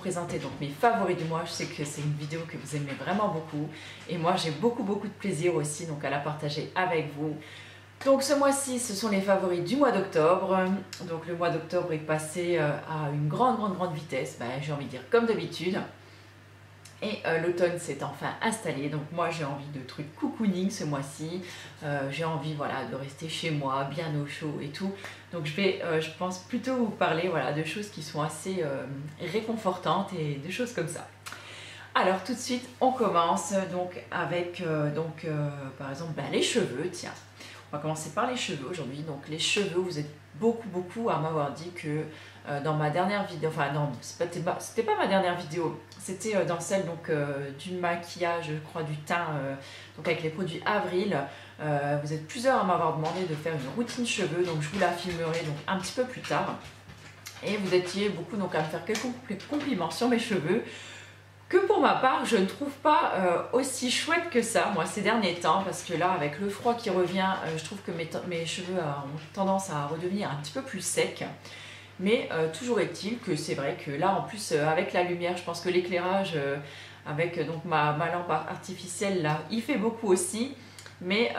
présenter donc mes favoris du mois. Je sais que c'est une vidéo que vous aimez vraiment beaucoup et moi j'ai beaucoup de plaisir aussi donc à la partager avec vous. Donc ce mois-ci ce sont les favoris du mois d'octobre. Donc le mois d'octobre est passé à une grande vitesse, j'ai envie de dire comme d'habitude. Et l'automne s'est enfin installé, donc moi j'ai envie de trucs cocooning ce mois-ci, j'ai envie voilà, de rester chez moi, bien au chaud et tout. Donc je vais, je pense plutôt vous parler voilà, de choses qui sont assez réconfortantes et de choses comme ça. Alors tout de suite on commence donc avec par exemple les cheveux, tiens. On va commencer par les cheveux aujourd'hui. Donc les cheveux, vous êtes beaucoup à m'avoir dit que dans ma dernière vidéo, enfin non, c'était pas ma dernière vidéo, c'était dans celle donc du maquillage, je crois du teint, donc avec les produits Avril. Vous êtes plusieurs à m'avoir demandé de faire une routine cheveux, donc je vous la filmerai donc un petit peu plus tard. Et vous étiez beaucoup donc à me faire quelques compliments sur mes cheveux, que pour ma part, je ne trouve pas aussi chouette que ça, moi, ces derniers temps, parce que là, avec le froid qui revient, je trouve que mes cheveux ont tendance à redevenir un petit peu plus secs. Mais toujours est-il que c'est vrai que là, en plus, avec la lumière, je pense que l'éclairage, avec donc ma lampe artificielle, là, il fait beaucoup aussi. Mais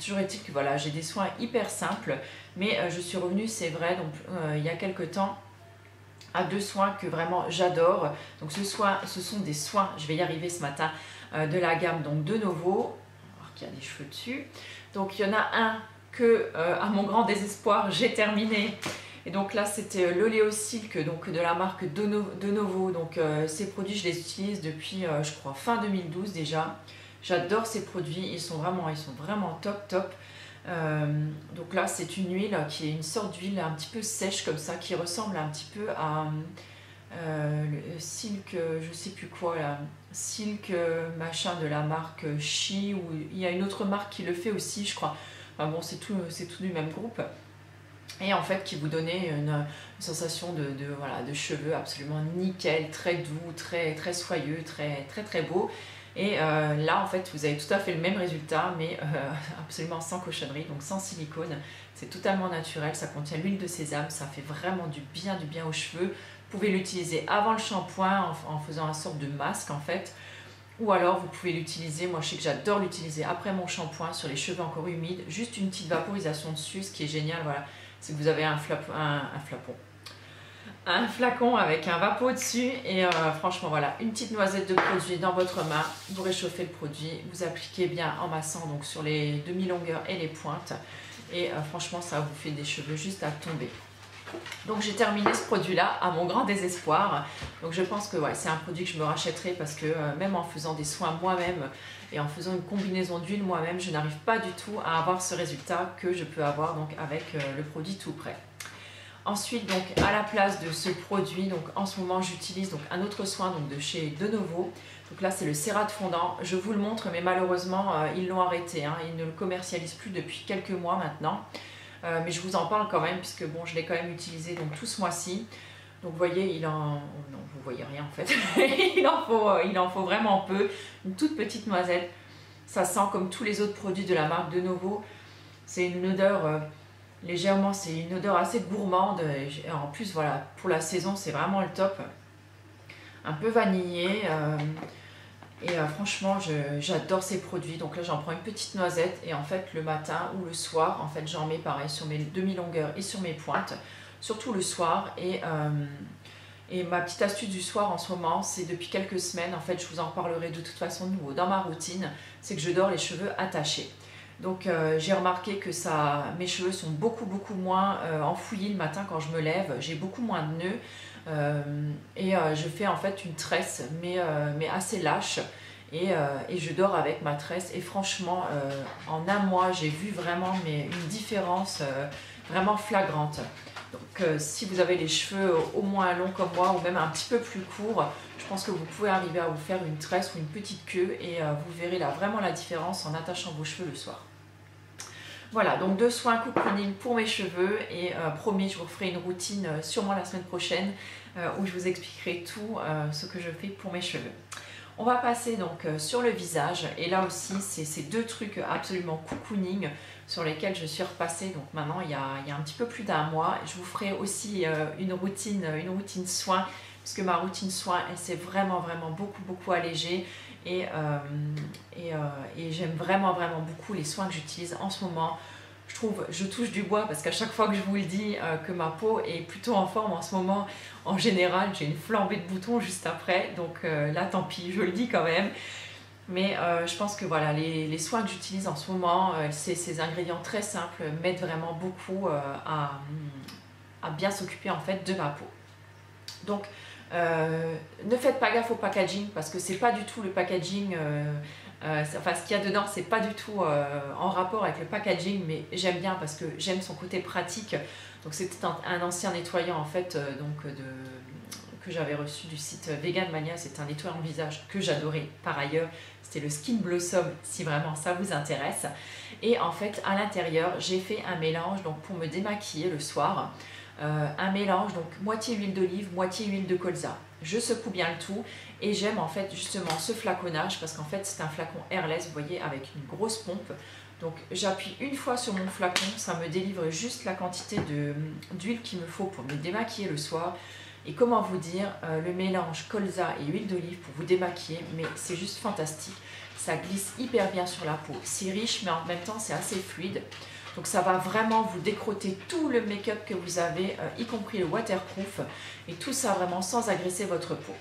toujours est-il que voilà, j'ai des soins hyper simples. Mais je suis revenue, c'est vrai, donc il y a quelques temps, à deux soins que vraiment j'adore. Donc ce sont des soins, je vais y arriver ce matin, de la gamme donc de Novo. Alors qu'il y a des cheveux dessus. Donc il y en a un que, à mon grand désespoir, j'ai terminé. Et donc là c'était l'Oleo Silk donc de la marque de Novo. Donc ces produits je les utilise depuis je crois fin 2012 déjà. J'adore ces produits, ils sont vraiment top. Donc là c'est une huile qui est une sorte d'huile un petit peu sèche comme ça, qui ressemble un petit peu à le silk, je sais plus quoi là, silk machin de la marque Chi, ou il y a une autre marque qui le fait aussi je crois. Enfin bon, c'est tout du même groupe. Et en fait qui vous donnait une sensation de cheveux absolument nickel, très doux, très soyeux, très beau. Et là en fait vous avez tout à fait le même résultat, mais absolument sans cochonnerie, donc sans silicone. C'est totalement naturel, ça contient l'huile de sésame, ça fait vraiment du bien aux cheveux. Vous pouvez l'utiliser avant le shampoing en faisant une sorte de masque en fait. Ou alors vous pouvez l'utiliser, moi je sais que j'adore l'utiliser après mon shampoing sur les cheveux encore humides, juste une petite vaporisation dessus. Ce qui est génial, voilà, c'est que vous avez un flacon avec un vapeau dessus et franchement voilà, une petite noisette de produit dans votre main, vous réchauffez le produit, vous appliquez bien en massant donc sur les demi-longueurs et les pointes et franchement ça vous fait des cheveux juste à tomber. Donc j'ai terminé ce produit là à mon grand désespoir. Donc je pense que ouais, c'est un produit que je me rachèterai parce que même en faisant des soins moi-même et en faisant une combinaison d'huile moi-même, je n'arrive pas du tout à avoir ce résultat que je peux avoir donc avec le produit tout prêt. Ensuite donc à la place de ce produit, donc en ce moment j'utilise donc un autre soin donc de chez De Novo. Donc là c'est le cérate fondant, je vous le montre mais malheureusement ils l'ont arrêté, hein. Ils ne le commercialisent plus depuis quelques mois maintenant. Mais je vous en parle quand même puisque bon, je l'ai quand même utilisé donc tout ce mois-ci. Donc vous voyez, non, vous voyez rien en fait. il en faut vraiment peu. Une toute petite noisette. Ça sent comme tous les autres produits de la marque De Novo. C'est une odeur légèrement, c'est une odeur assez gourmande. Et en plus voilà, pour la saison c'est vraiment le top. Un peu vanillé. Et franchement j'adore ces produits. Donc là j'en prends une petite noisette et en fait le matin ou le soir en fait j'en mets pareil sur mes demi-longueurs et sur mes pointes, surtout le soir. Et ma petite astuce du soir en ce moment, c'est depuis quelques semaines, en fait je vous en reparlerai de toute façon de nouveau dans ma routine, c'est que je dors les cheveux attachés. Donc j'ai remarqué que mes cheveux sont beaucoup moins enfouis le matin quand je me lève, j'ai beaucoup moins de nœuds. Je fais en fait une tresse mais assez lâche et je dors avec ma tresse et franchement en un mois j'ai vu vraiment une différence vraiment flagrante. Donc si vous avez les cheveux au moins longs comme moi ou même un petit peu plus courts, je pense que vous pouvez arriver à vous faire une tresse ou une petite queue et vous verrez là vraiment la différence en attachant vos cheveux le soir. Voilà, donc 2 soins cocooning pour mes cheveux et promis, je vous referai une routine sûrement la semaine prochaine où je vous expliquerai tout ce que je fais pour mes cheveux. On va passer donc sur le visage et là aussi c'est ces 2 trucs absolument cocooning sur lesquels je suis repassée donc maintenant il y a un petit peu plus d'1 mois. Je vous ferai aussi une routine soin parce que ma routine soin, elle s'est vraiment beaucoup allégée et j'aime vraiment beaucoup les soins que j'utilise en ce moment. Je touche du bois parce qu'à chaque fois que je vous le dis que ma peau est plutôt en forme en ce moment, en général j'ai une flambée de boutons juste après, donc là tant pis, je le dis quand même. Mais je pense que voilà, les soins que j'utilise en ce moment, ces ingrédients très simples m'aident vraiment beaucoup à bien s'occuper en fait de ma peau. Donc ne faites pas gaffe au packaging parce que c'est pas du tout le packaging, enfin ce qu'il y a dedans c'est pas du tout en rapport avec le packaging, mais j'aime bien parce que j'aime son côté pratique. Donc c'était un ancien nettoyant en fait que j'avais reçu du site Vegan Mania, c'est un nettoyant visage que j'adorais par ailleurs, c'était le Skin Blossom si vraiment ça vous intéresse. Et en fait à l'intérieur j'ai fait un mélange donc pour me démaquiller le soir, un mélange donc moitié huile d'olive, moitié huile de colza. Je secoue bien le tout et j'aime en fait justement ce flaconnage parce qu'en fait c'est un flacon airless, vous voyez, avec une grosse pompe. Donc j'appuie une fois sur mon flacon, ça me délivre juste la quantité d'huile qu'il me faut pour me démaquiller le soir. Et comment vous dire, le mélange colza et huile d'olive pour vous démaquiller, mais c'est juste fantastique. Ça glisse hyper bien sur la peau, c'est riche mais en même temps c'est assez fluide. Donc ça va vraiment vous décrotter tout le make-up que vous avez, y compris le waterproof, et tout ça vraiment sans agresser votre peau.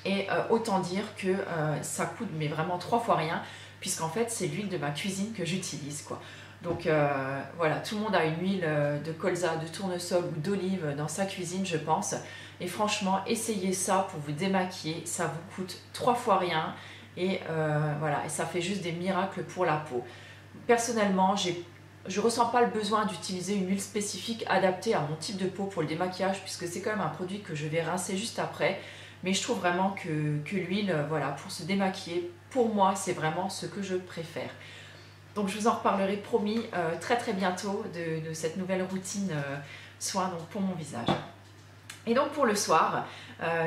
Et autant dire que ça coûte mais vraiment 3 fois rien, puisqu'en fait c'est l'huile de ma cuisine que j'utilise quoi. Donc voilà, tout le monde a une huile de colza, de tournesol ou d'olive dans sa cuisine je pense. Et franchement, essayez ça pour vous démaquiller, ça vous coûte 3 fois rien. Et voilà, et ça fait juste des miracles pour la peau. Personnellement, je ne ressens pas le besoin d'utiliser une huile spécifique adaptée à mon type de peau pour le démaquillage, puisque c'est quand même un produit que je vais rincer juste après. Mais je trouve vraiment que l'huile, voilà, pour se démaquiller, pour moi, c'est vraiment ce que je préfère. Donc je vous en reparlerai promis très bientôt de cette nouvelle routine soin donc, pour mon visage. Et donc pour le soir,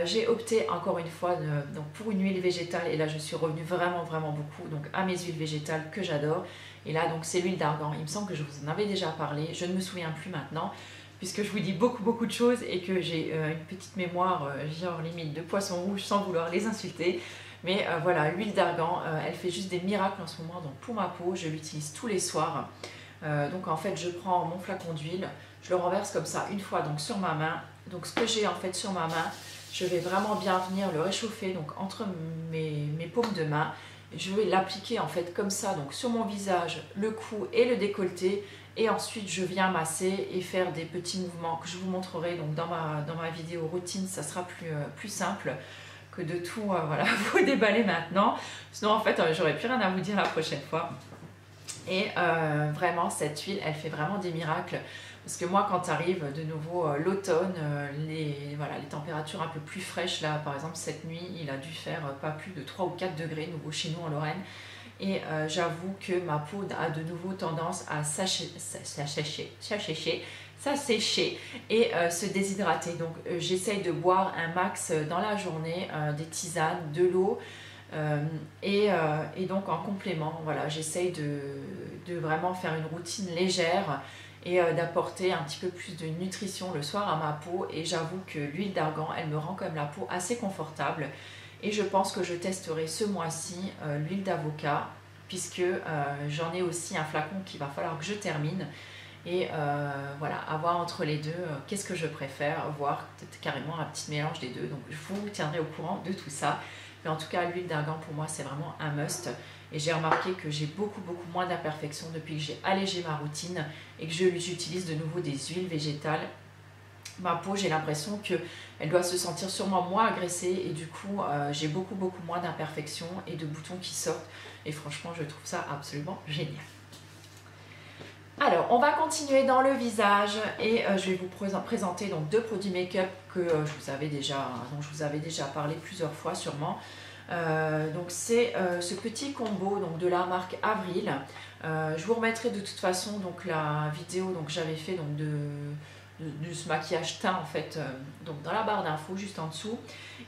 j'ai opté encore une fois donc pour une huile végétale, et là je suis revenue vraiment beaucoup donc, à mes huiles végétales que j'adore. Et là donc c'est l'huile d'argan, il me semble que je vous en avais déjà parlé, je ne me souviens plus maintenant, puisque je vous dis beaucoup de choses et que j'ai une petite mémoire genre limite de poisson rouge sans vouloir les insulter. Mais voilà, l'huile d'argan, elle fait juste des miracles en ce moment. Donc pour ma peau, je l'utilise tous les soirs. Donc en fait, je prends mon flacon d'huile, je le renverse comme ça une fois donc sur ma main. Donc ce que j'ai en fait sur ma main, je vais vraiment bien venir le réchauffer donc entre mes paumes de main. Je vais l'appliquer en fait comme ça donc sur mon visage, le cou et le décolleté. Et ensuite, je viens masser et faire des petits mouvements que je vous montrerai donc dans ma vidéo routine. Ça sera plus simple que de tout voilà, vous déballer maintenant. Sinon, en fait, j'aurais plus rien à vous dire la prochaine fois. Et vraiment, cette huile, elle fait vraiment des miracles. Parce que moi, quand arrive de nouveau l'automne, les températures un peu plus fraîches, là, par exemple, cette nuit, il a dû faire pas plus de 3 ou 4 degrés, nouveau chez nous en Lorraine. Et j'avoue que ma peau a de nouveau tendance à s'assécher et se déshydrater. Donc j'essaye de boire un max dans la journée, des tisanes, de l'eau. Et donc en complément, voilà, j'essaye de vraiment faire une routine légère et d'apporter un petit peu plus de nutrition le soir à ma peau. Et j'avoue que l'huile d'argan, elle me rend quand même la peau assez confortable. Et je pense que je testerai ce mois-ci l'huile d'avocat, puisque j'en ai aussi un flacon qu'il va falloir que je termine. Et voilà, avoir entre les deux, qu'est-ce que je préfère, voir peut-être carrément un petit mélange des deux. Donc je vous tiendrai au courant de tout ça. Mais en tout cas, l'huile d'argan pour moi, c'est vraiment un must. Et j'ai remarqué que j'ai beaucoup moins d'imperfections depuis que j'ai allégé ma routine et que j'utilise de nouveau des huiles végétales. Ma peau, j'ai l'impression qu'elle doit se sentir sûrement moins agressée et du coup, j'ai beaucoup moins d'imperfections et de boutons qui sortent. Et franchement, je trouve ça absolument génial. Alors, on va continuer dans le visage et je vais vous présenter donc 2 produits make-up dont je vous avais déjà parlé plusieurs fois sûrement. Donc c'est ce petit combo donc, de la marque Avril. Je vous remettrai de toute façon donc, la vidéo que j'avais fait donc, de ce maquillage teint en fait donc dans la barre d'infos juste en dessous.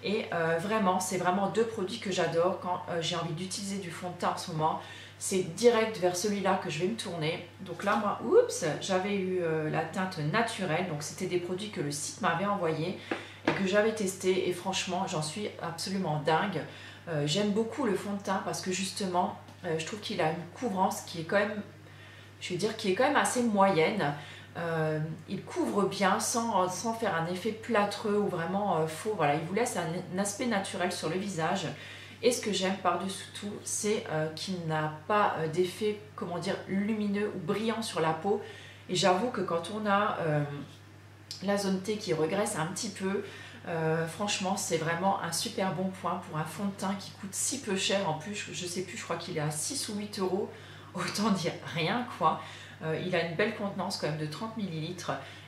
Et vraiment, c'est vraiment 2 produits que j'adore quand j'ai envie d'utiliser du fond de teint en ce moment. C'est direct vers celui-là que je vais me tourner. Donc là, moi, oups, j'avais eu la teinte naturelle. Donc c'était des produits que le site m'avait envoyé et que que j'avais testé et franchement j'en suis absolument dingue. J'aime beaucoup le fond de teint parce que justement je trouve qu'il a une couvrance qui est quand même, je vais dire, qui est quand même assez moyenne. Il couvre bien sans faire un effet plâtreux ou vraiment faux. Voilà, il vous laisse un aspect naturel sur le visage. Et ce que j'aime par-dessus tout, c'est qu'il n'a pas d'effet, comment dire, lumineux ou brillant sur la peau. Et j'avoue que quand on a la zone T qui regresse un petit peu, franchement, c'est vraiment un super bon point pour un fond de teint qui coûte si peu cher. En plus, je sais plus, je crois qu'il est à 6 ou 8 euros. Autant dire rien, quoi. Il a une belle contenance quand même de 30 ml.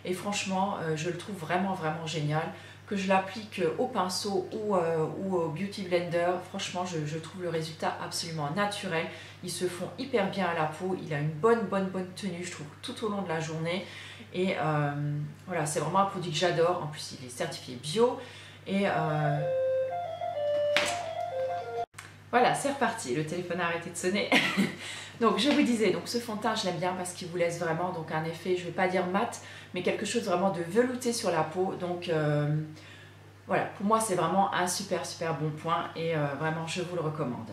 Et franchement, je le trouve vraiment génial. Que je l'applique au pinceau ou au Beauty Blender, franchement je trouve le résultat absolument naturel. Ils se font hyper bien à la peau, il a une bonne tenue je trouve tout au long de la journée. Et voilà, c'est vraiment un produit que j'adore. En plus il est certifié bio. Et voilà, c'est reparti, le téléphone a arrêté de sonner. Donc je vous disais, donc ce fond de teint je l'aime bien parce qu'il vous laisse vraiment donc un effet, je ne vais pas dire mat, mais quelque chose vraiment de velouté sur la peau. Donc voilà, pour moi c'est vraiment un super bon point et vraiment je vous le recommande.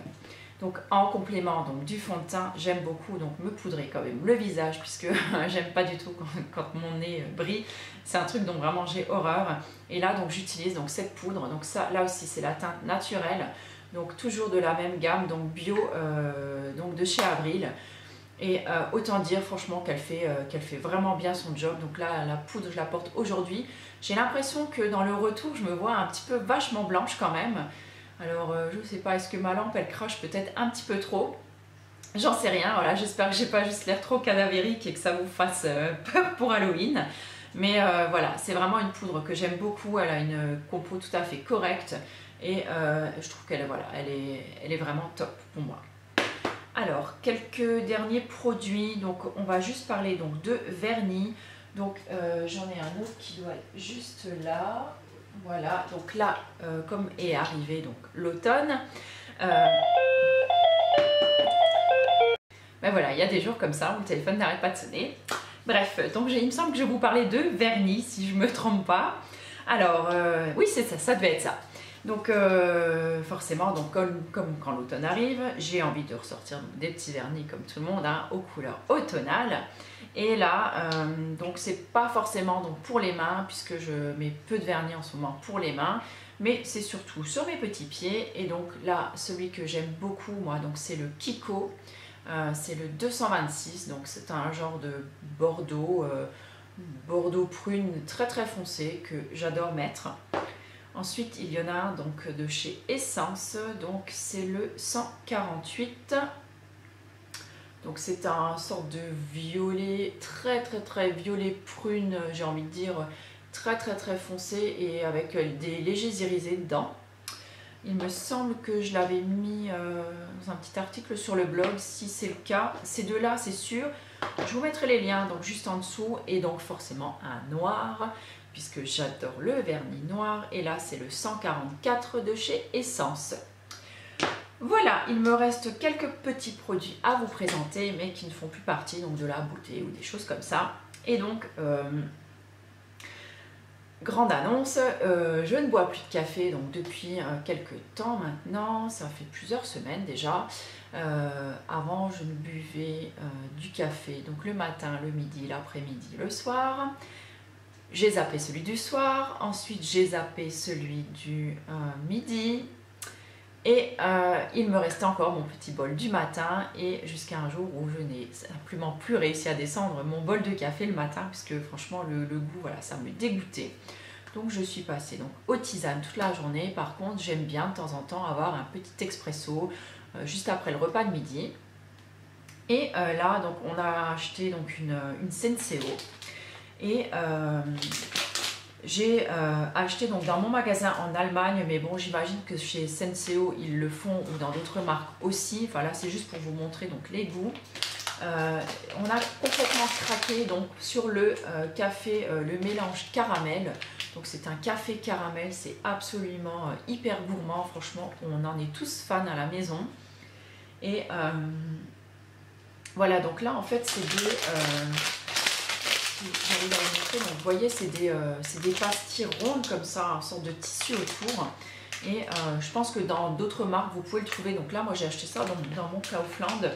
Donc en complément donc, du fond de teint, j'aime beaucoup donc me poudrer quand même le visage puisque j'aime pas du tout quand mon nez brille. C'est un truc dont vraiment j'ai horreur. Et là donc j'utilise donc cette poudre, donc ça là aussi c'est la teinte naturelle. Donc toujours de la même gamme, donc bio, donc de chez Avril. Et autant dire franchement qu'elle fait vraiment bien son job. Donc là la poudre je la porte aujourd'hui. J'ai l'impression que dans le retour je me vois un petit peu vachement blanche quand même. Alors je sais pas, est-ce que ma lampe elle crache peut-être un petit peu trop? J'en sais rien, voilà, j'espère que j'ai pas juste l'air trop cadavérique et que ça vous fasse peur pour Halloween. Mais voilà, c'est vraiment une poudre que j'aime beaucoup, elle a une compo tout à fait correcte. Et je trouve qu'elle voilà, elle est vraiment top pour moi. Alors, quelques derniers produits. Donc, on va juste parler donc, de vernis. Donc, j'en ai un autre qui doit être juste là. Voilà, donc là, comme est arrivé donc l'automne, ben voilà, il y a des jours comme ça où le téléphone n'arrête pas de sonner. Bref, donc il me semble que je vais vous parler de vernis, si je ne me trompe pas. Alors, oui, c'est ça, ça devait être ça. Donc forcément, donc, comme quand l'automne arrive, j'ai envie de ressortir des petits vernis comme tout le monde, hein, aux couleurs automnales. Et là, donc c'est pas forcément donc, pour les mains, puisque je mets peu de vernis en ce moment pour les mains, mais c'est surtout sur mes petits pieds. Et donc là, celui que j'aime beaucoup, moi, donc c'est le Kiko, c'est le 226, donc c'est un genre de Bordeaux, Bordeaux prune très foncé que j'adore mettre. Ensuite, il y en a un donc, de chez Essence, donc c'est le 148. Donc c'est un sorte de violet, très violet prune, j'ai envie de dire, très foncé et avec des légers irisés dedans. Il me semble que je l'avais mis dans un petit article sur le blog, si c'est le cas. Ces deux-là, c'est sûr. Je vous mettrai les liens donc juste en dessous et donc forcément un noir, puisque j'adore le vernis noir. Et là, c'est le 144 de chez Essence. Voilà, il me reste quelques petits produits à vous présenter, mais qui ne font plus partie donc, de la beauté ou des choses comme ça. Et donc, grande annonce, je ne bois plus de café donc, depuis quelques temps maintenant, ça fait plusieurs semaines déjà. Avant, je ne buvais du café donc le matin, le midi, l'après-midi, le soir. J'ai zappé celui du soir, ensuite j'ai zappé celui du midi. Et il me restait encore mon petit bol du matin et jusqu'à un jour où je n'ai simplement plus réussi à descendre mon bol de café le matin puisque franchement le goût, voilà, ça me dégoûtait. Donc je suis passée donc, aux tisanes toute la journée. Par contre, j'aime bien de temps en temps avoir un petit expresso juste après le repas de midi. Et là, donc, on a acheté donc, une Senseo. Et j'ai acheté donc dans mon magasin en Allemagne, mais bon, j'imagine que chez Senseo ils le font ou dans d'autres marques aussi. Enfin là, c'est juste pour vous montrer donc les goûts. On a complètement craqué donc sur le café, le mélange caramel. Donc c'est un café caramel, c'est absolument hyper gourmand. Franchement, on en est tous fans à la maison. Et voilà, donc là en fait c'est des si j'arrive à vous montrer. Donc, vous voyez, c'est des pastilles rondes comme ça, une sorte de tissu autour. Et je pense que dans d'autres marques, vous pouvez le trouver. Donc là, moi, j'ai acheté ça dans mon Kaufland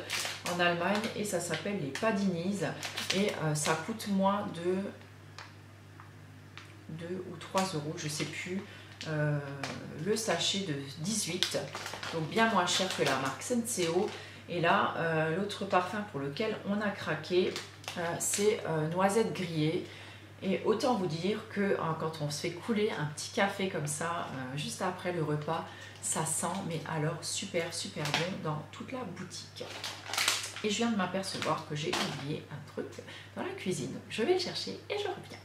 en Allemagne. Et ça s'appelle les Padinis. Et ça coûte moins de 2 ou 3 euros, je ne sais plus. Le sachet de 18. Donc bien moins cher que la marque Senseo. Et là, l'autre parfum pour lequel on a craqué, c'est noisette grillée. Et autant vous dire que quand on se fait couler un petit café comme ça, juste après le repas, ça sent, mais alors super super bon dans toute la boutique. Et je viens de m'apercevoir que j'ai oublié un truc dans la cuisine. Donc je vais le chercher et je reviens.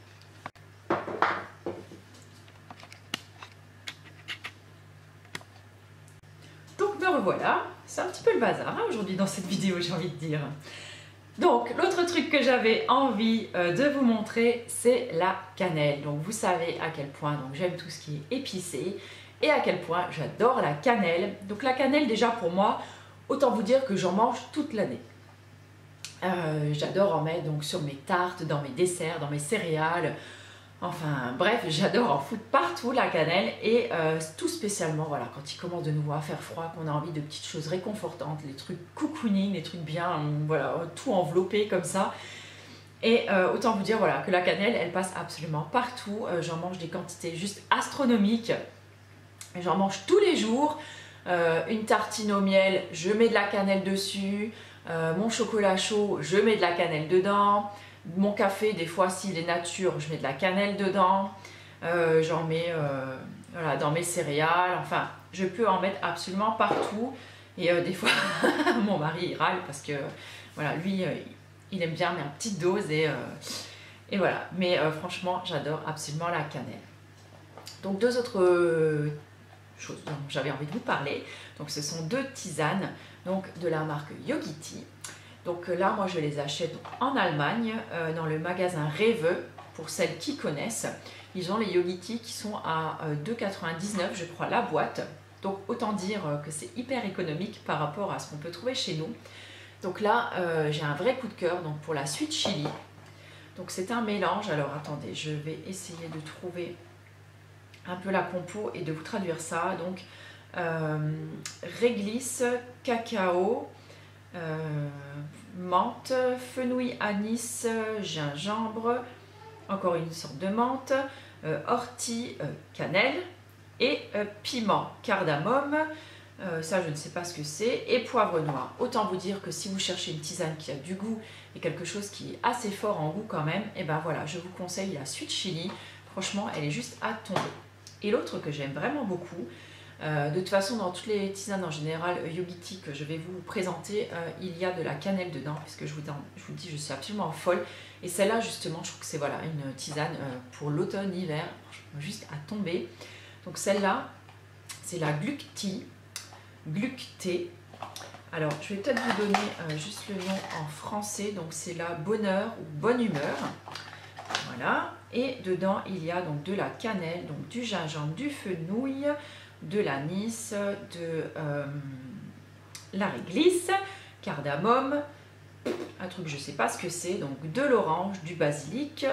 Donc me revoilà, c'est un petit peu le bazar hein, aujourd'hui dans cette vidéo, j'ai envie de dire. Donc l'autre truc que j'avais envie de vous montrer, c'est la cannelle. Donc vous savez à quel point j'aime tout ce qui est épicé et à quel point j'adore la cannelle. Donc la cannelle déjà pour moi, autant vous dire que j'en mange toute l'année. J'adore en mettre donc sur mes tartes, dans mes desserts, dans mes céréales. Enfin bref, j'adore en foutre partout la cannelle et tout spécialement voilà, quand il commence de nouveau à faire froid, qu'on a envie de petites choses réconfortantes, les trucs cocooning, les trucs bien, voilà, tout enveloppé comme ça. Et autant vous dire voilà, que la cannelle, elle passe absolument partout. J'en mange des quantités juste astronomiques. J'en mange tous les jours. Une tartine au miel, je mets de la cannelle dessus. Mon chocolat chaud, je mets de la cannelle dedans. Mon café, des fois, s'il est nature, je mets de la cannelle dedans. J'en mets voilà, dans mes céréales. Enfin, je peux en mettre absolument partout. Et des fois, mon mari il râle parce que voilà, lui, il aime bien, mais en petite dose. Et voilà. Mais franchement, j'adore absolument la cannelle. Donc, deux autres choses dont j'avais envie de vous parler. Donc, ce sont deux tisanes donc, de la marque Yogiti. Donc là, moi, je les achète en Allemagne, dans le magasin Rewe, pour celles qui connaissent. Ils ont les Yogiti qui sont à 2,99 € je crois, la boîte. Donc autant dire que c'est hyper économique par rapport à ce qu'on peut trouver chez nous. Donc là, j'ai un vrai coup de cœur donc pour la sweet chili. Donc c'est un mélange. Alors attendez, je vais essayer de trouver un peu la compo et de vous traduire ça. Donc réglisse, cacao, menthe, fenouil, anis, gingembre, encore une sorte de menthe, ortie, cannelle et piment, cardamome, ça je ne sais pas ce que c'est, et poivre noir. Autant vous dire que si vous cherchez une tisane qui a du goût et quelque chose qui est assez fort en goût quand même, et ben voilà, je vous conseille la sweet chili. Franchement, elle est juste à tomber. Et l'autre que j'aime vraiment beaucoup, de toute façon, dans toutes les tisanes en général, Yogiti que je vais vous présenter, il y a de la cannelle dedans, puisque je vous dis, je suis absolument folle. Et celle-là, justement, je trouve que c'est voilà, une tisane pour l'automne-hiver, juste à tomber. Donc celle-là, c'est la Gluck Tea. Alors, je vais peut-être vous donner juste le nom en français. Donc c'est la bonheur ou bonne humeur. Voilà. Et dedans, il y a donc de la cannelle, donc du gingembre, du fenouil, de l'anis, de la réglisse, cardamome, un truc je ne sais pas ce que c'est, donc de l'orange, du basilic,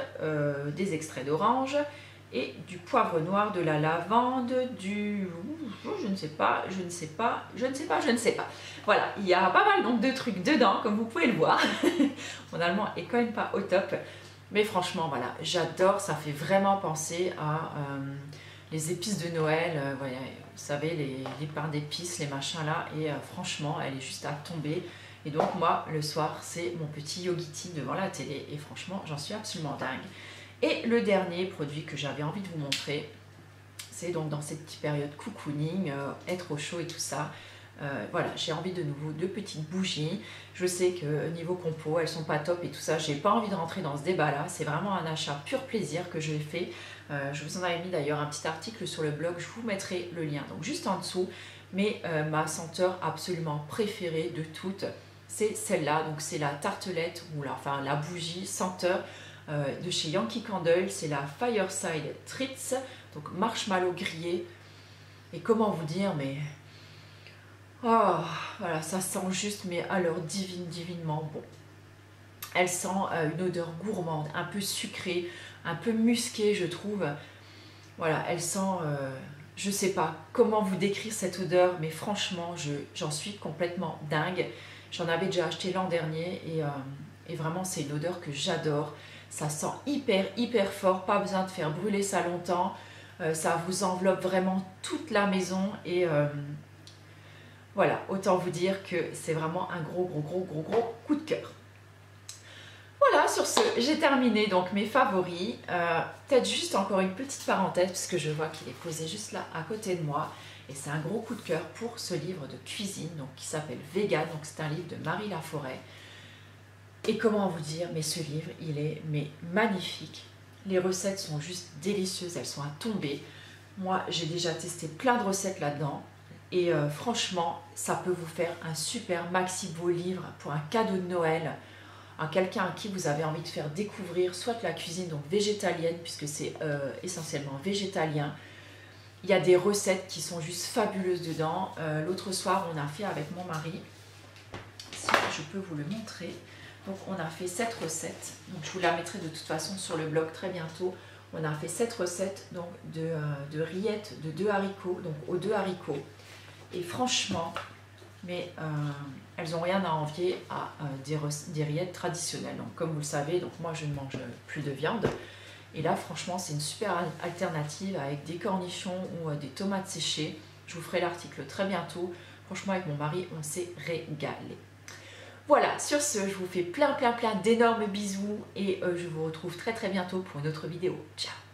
des extraits d'orange et du poivre noir, de la lavande, du... je ne sais pas. Voilà, il y a pas mal donc de trucs dedans, comme vous pouvez le voir. Mon allemand est quand même pas au top, mais franchement, voilà, j'adore, ça fait vraiment penser à... les épices de Noël, voilà, vous savez, les pains d'épices, les machins là, et franchement, elle est juste à tomber. Et donc moi, le soir, c'est mon petit Yogiti devant la télé, et franchement, j'en suis absolument dingue. Et le dernier produit que j'avais envie de vous montrer, c'est donc dans cette petite période cocooning, être au chaud et tout ça. Voilà, j'ai envie de nouveau de petites bougies. Je sais que niveau compo, elles sont pas top et tout ça. J'ai pas envie de rentrer dans ce débat là. C'est vraiment un achat pur plaisir que je fais. Je vous en avais mis d'ailleurs un petit article sur le blog. Je vous mettrai le lien donc juste en dessous. Mais ma senteur absolument préférée de toutes, c'est celle-là. Donc c'est la tartelette ou la bougie senteur de chez Yankee Candle. C'est la Fireside Treats. Donc marshmallow grillé. Et comment vous dire, mais... oh, voilà, ça sent juste, mais alors divinement bon. Elle sent une odeur gourmande, un peu sucrée, un peu musquée je trouve. Voilà, elle sent, je sais pas comment vous décrire cette odeur, mais franchement j'en suis complètement dingue. J'en avais déjà acheté l'an dernier et vraiment c'est une odeur que j'adore. Ça sent hyper fort, pas besoin de faire brûler ça longtemps. Ça vous enveloppe vraiment toute la maison et voilà, autant vous dire que c'est vraiment un gros coup de cœur. Voilà, sur ce, j'ai terminé donc mes favoris. Peut-être juste encore une petite parenthèse, puisque je vois qu'il est posé juste là à côté de moi. Et c'est un gros coup de cœur pour ce livre de cuisine donc, qui s'appelle Vegan. Donc c'est un livre de Marie Laforêt. Et comment vous dire, mais ce livre, il est magnifique. Les recettes sont juste délicieuses, elles sont à tomber. Moi, j'ai déjà testé plein de recettes là-dedans. Et franchement, ça peut vous faire un super maxi beau livre pour un cadeau de Noël. À quelqu'un à qui vous avez envie de faire découvrir soit la cuisine donc végétalienne, puisque c'est essentiellement végétalien. Il y a des recettes qui sont juste fabuleuses dedans. L'autre soir, on a fait avec mon mari, si je peux vous le montrer. Donc on a fait 7 recettes, donc je vous la mettrai de toute façon sur le blog très bientôt. On a fait 7 recettes donc de rillettes de 2 haricots, donc aux 2 haricots. Et franchement, mais elles n'ont rien à envier à des rillettes traditionnelles. Donc comme vous le savez, donc moi je ne mange plus de viande. Et là franchement c'est une super alternative avec des cornichons ou des tomates séchées. Je vous ferai l'article très bientôt. Franchement avec mon mari on s'est régalé. Voilà, sur ce je vous fais plein d'énormes bisous et je vous retrouve très bientôt pour une autre vidéo. Ciao!